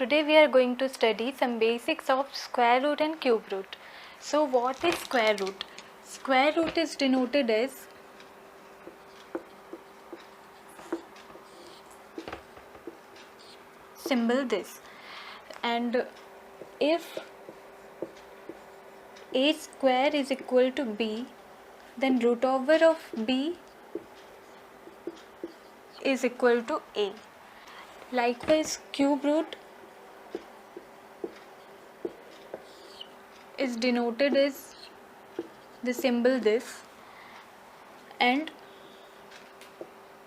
Today we are going to study some basics of square root and cube root. So what is square root? Square root is denoted as symbol this, and if a square is equal to b, then root over of b is equal to a. Likewise, cube root is denoted as the symbol this, and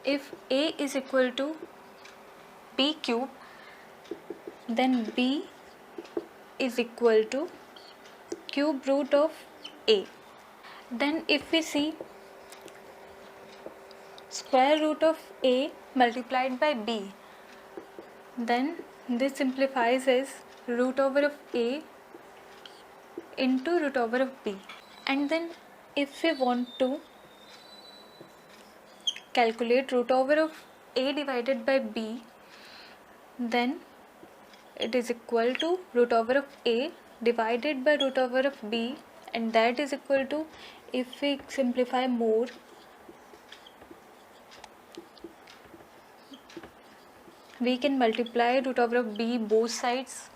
if a is equal to b cube, then b is equal to cube root of a. Then if we see square root of a multiplied by b, then this simplifies as root over of a into root over of b. And then if we want to calculate root over of a divided by b, then it is equal to root over of a divided by root over of b, and that is equal to, if we simplify more, we can multiply root over of b both sides,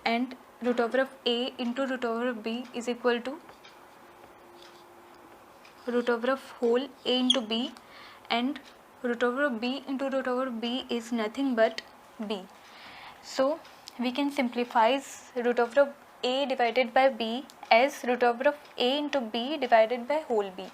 and root over of a into root over of b is equal to root over of whole a into b, and root over of b into root over of b is nothing but b. So we can simplify root over of a divided by b as root over of a into b divided by whole b.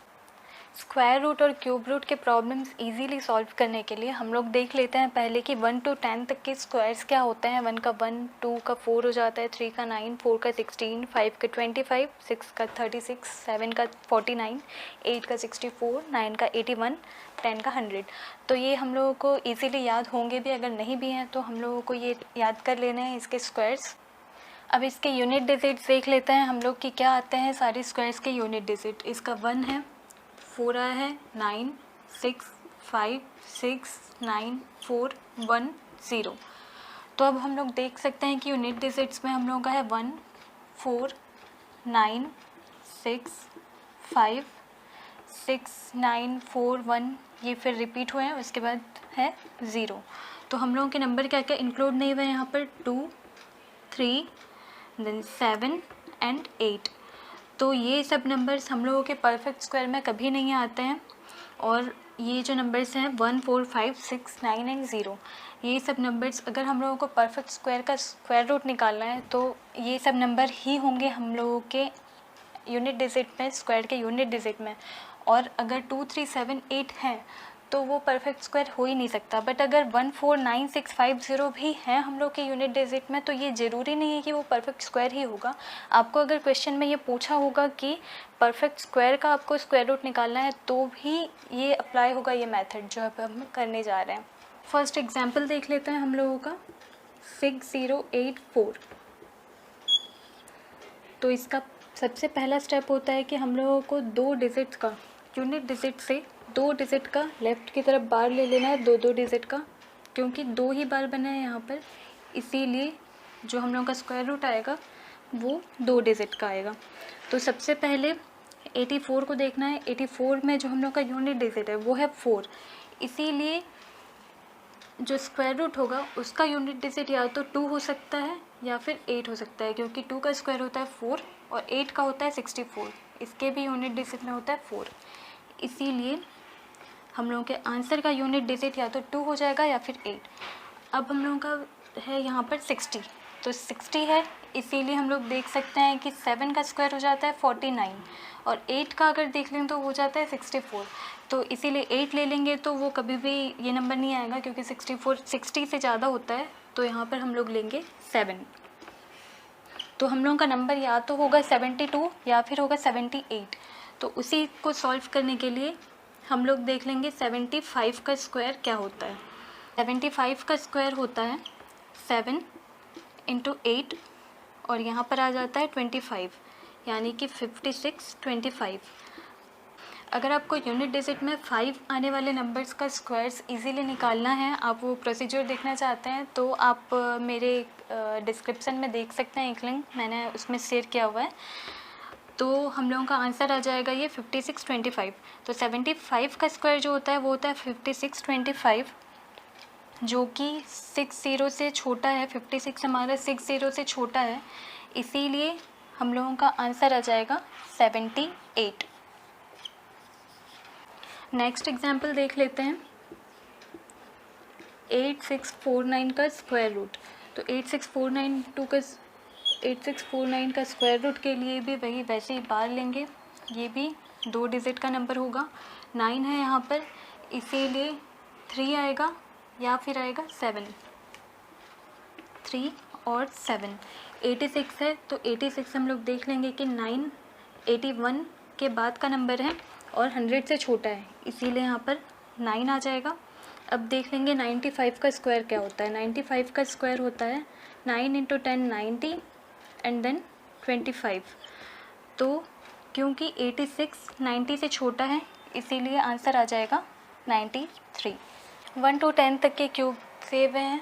Square root और cube root के problems easily solve करने के लिए हम लोग देख लेते हैं पहले कि 1 to 10 तक के स्क्वायर्स क्या होते हैं। 1 का 1, 2 का 4 हो जाता है, 3 का 9, 4 का 16, 5 का 25, 6 का 36, 7 का 49, 8 का 64, 9 का 81, 10 का 100। तो ये हम लोगों को ईजीली याद होंगे भी, अगर नहीं भी हैं तो हम लोगों को ये याद कर लेने हैं इसके स्क्वायर्स। अब इसके यूनिट डिजिट्स देख लेते हैं हम लोग कि क्या आते हैं सारे स्क्वायर्स के यूनिट डिजिट। इसका 1 है, 4 आया है, 9, 6, 5, 6, 9, 4, 1, 0। तो अब हम लोग देख सकते हैं कि यूनिट डिजिट्स में हम लोगों का है 1, 4, 9, 6, 5, 6, 9, 4, 1, ये फिर रिपीट हुए हैं, उसके बाद है 0। तो हम लोगों के नंबर क्या क्या इंक्लूड नहीं हुए यहाँ पर, 2, 3, देन 7 एंड 8। तो ये सब नंबर्स हम लोगों के परफेक्ट स्क्वायर में कभी नहीं आते हैं, और ये जो नंबर्स हैं 1, 4, 5, 6, 9 एंड 0, ये सब नंबर्स अगर हम लोगों को परफेक्ट स्क्वायर का स्क्वायर रूट निकालना है तो ये सब नंबर ही होंगे हम लोगों के यूनिट डिजिट में, स्क्वायर के यूनिट डिजिट में। और अगर 2, 3, 7, 8 हैं तो वो परफेक्ट स्क्वायर हो ही नहीं सकता। बट अगर 1, 4, 9, 6, 5, 0 भी हैं हम लोग के यूनिट डिजिट में तो ये ज़रूरी नहीं है कि वो परफेक्ट स्क्वायर ही होगा। आपको अगर क्वेश्चन में ये पूछा होगा कि परफेक्ट स्क्वायर का आपको स्क्वायर रूट निकालना है तो भी ये अप्लाई होगा, ये मेथड जो अब हम करने जा रहे हैं। फर्स्ट एग्जाम्पल देख लेते हैं हम लोगों का, 6084। तो इसका सबसे पहला स्टेप होता है कि हम लोगों को 2 डिजिट का, यूनिट डिजिट से 2 डिजिट का लेफ़्ट की तरफ बार ले लेना है, 2 डिजिट का, क्योंकि 2 ही बार बना है यहाँ पर, इसीलिए जो हम लोगों का स्क्वायर रूट आएगा वो 2 डिजिट का आएगा। तो सबसे पहले 84 को देखना है। 84 में जो हम लोग का यूनिट डिजिट है वो है 4, इसीलिए जो स्क्वायर रूट होगा उसका यूनिट डिजिट या तो 2 हो सकता है या फिर 8 हो सकता है, क्योंकि 2 का स्क्वायर होता है 4 और 8 का होता है 64, इसके भी यूनिट डिजिट में होता है 4। इसीलिए हम लोगों के आंसर का यूनिट डिजिट या तो 2 हो जाएगा या फिर 8। अब हम लोगों का है यहाँ पर 60, तो 60 है, इसीलिए हम लोग देख सकते हैं कि 7 का स्क्वायर हो जाता है 49, और 8 का अगर देख लें तो हो जाता है 64। तो इसीलिए 8 ले लेंगे तो वो कभी भी ये नंबर नहीं आएगा, क्योंकि 64 60 से ज़्यादा होता है, तो यहाँ पर हम लोग लेंगे 7। तो हम लोगों का नंबर या तो होगा 72 या फिर होगा 78। तो उसी को सॉल्व करने के लिए हम लोग देख लेंगे 75 का स्क्वायर क्या होता है। 75 का स्क्वायर होता है 7 × 8, और यहाँ पर आ जाता है 25, यानी कि 56, 25। अगर आपको यूनिट डिजिट में 5 आने वाले नंबर्स का स्क्वायर्स इजीली निकालना है, आप वो प्रोसीजर देखना चाहते हैं, तो आप मेरे डिस्क्रिप्शन में देख सकते हैं, एक लिंक मैंने उसमें शेयर किया हुआ है। तो हम लोगों का आंसर आ जाएगा ये 5625। तो 75 का स्क्वायर जो होता है वो होता है 5625, जो कि 60 से छोटा है। 56 हमारा 60 से छोटा है, इसीलिए हम लोगों का आंसर आ जाएगा 78। नेक्स्ट एग्जाम्पल देख लेते हैं, 8649 का स्क्वायर रूट। तो 8649 का स्क्वायर रूट के लिए भी वही वैसे ही बार लेंगे, ये भी 2 डिजिट का नंबर होगा। 9 है यहाँ पर, इसीलिए 3 आएगा या फिर आएगा 7, 3 और 7। 86 है तो 86 हम लोग देख लेंगे कि 9 81 के बाद का नंबर है और 100 से छोटा है, इसीलिए यहाँ पर 9 आ जाएगा। अब देख लेंगे 95 का स्क्वायर क्या होता है। 95 का स्क्वायर होता है 9 × 10 90 एंड देन 25। तो क्योंकि 86 90 से छोटा है, इसीलिए आंसर आ जाएगा 93। 1 to 10 तक के क्यूब सेव हैं।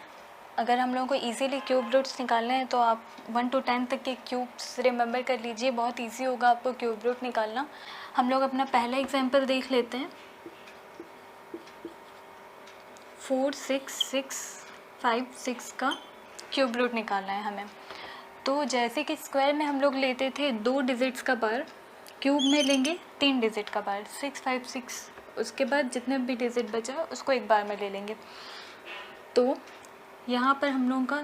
अगर हम लोगों को इजीली क्यूब रूट्स निकालने हैं तो आप 1 to 10 तक के क्यूब्स रिमेंबर कर लीजिए, बहुत इजी होगा आपको क्यूब रूट निकालना। हम लोग अपना पहला एग्जांपल देख लेते हैं। 46656 का क्यूब रूट निकालना है हमें। तो जैसे कि स्क्वायर में हम लोग लेते थे 2 डिजिट्स का बार, क्यूब में लेंगे 3 डिजिट का बार, 656। उसके बाद जितने भी डिजिट बचा उसको एक बार में ले लेंगे। तो यहाँ पर हम लोगों का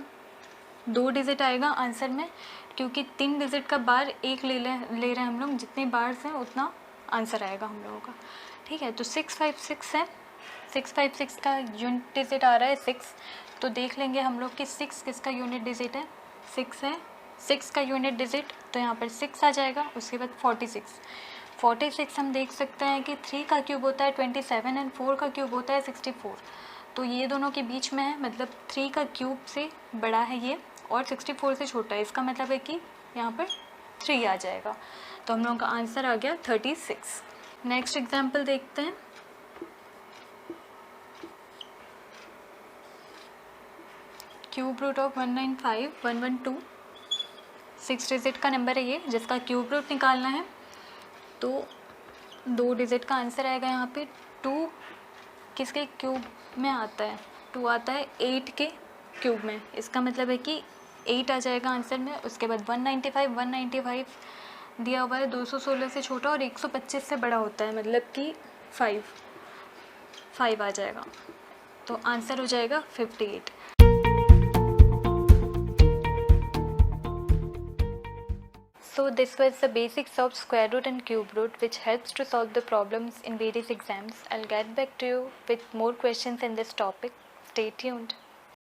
2 डिजिट आएगा आंसर में, क्योंकि 3 डिजिट का बार एक ले रहे हैं हम लोग, जितने बार्स हैं उतना आंसर आएगा हम लोगों का। ठीक है, तो 656 है। 656 का यूनिट डिजिट आ रहा है 6। तो देख लेंगे हम लोग कि 6 किसका यूनिट डिजिट है, 6 है। 6 का यूनिट डिजिट तो यहाँ पर 6 आ जाएगा। उसके बाद 46 हम देख सकते हैं कि 3 का क्यूब होता है 27 एंड 4 का क्यूब होता है 64। तो ये दोनों के बीच में है, मतलब 3 का क्यूब से बड़ा है ये और 64 से छोटा है, इसका मतलब है कि यहाँ पर 3 आ जाएगा। तो हम लोगों का आंसर आ गया 36। नेक्स्ट एग्जाम्पल देखते हैं। क्यूब रूट ऑफ 195112, 6 डिजिट का नंबर है ये, जिसका क्यूब रूट निकालना है। तो 2 डिजिट का आंसर आएगा यहाँ पे। 2 किसके क्यूब में आता है, 2 आता है 8 के क्यूब में, इसका मतलब है कि 8 आ जाएगा आंसर में। उसके बाद 195 दिया हुआ है, 216 से छोटा और 125 से बड़ा होता है, मतलब कि 5 आ जाएगा। तो आंसर हो जाएगा 58। So this was the basics of square root and cube root, which helps to solve the problems in various exams. I'll get back to you with more questions in this topic. Stay tuned.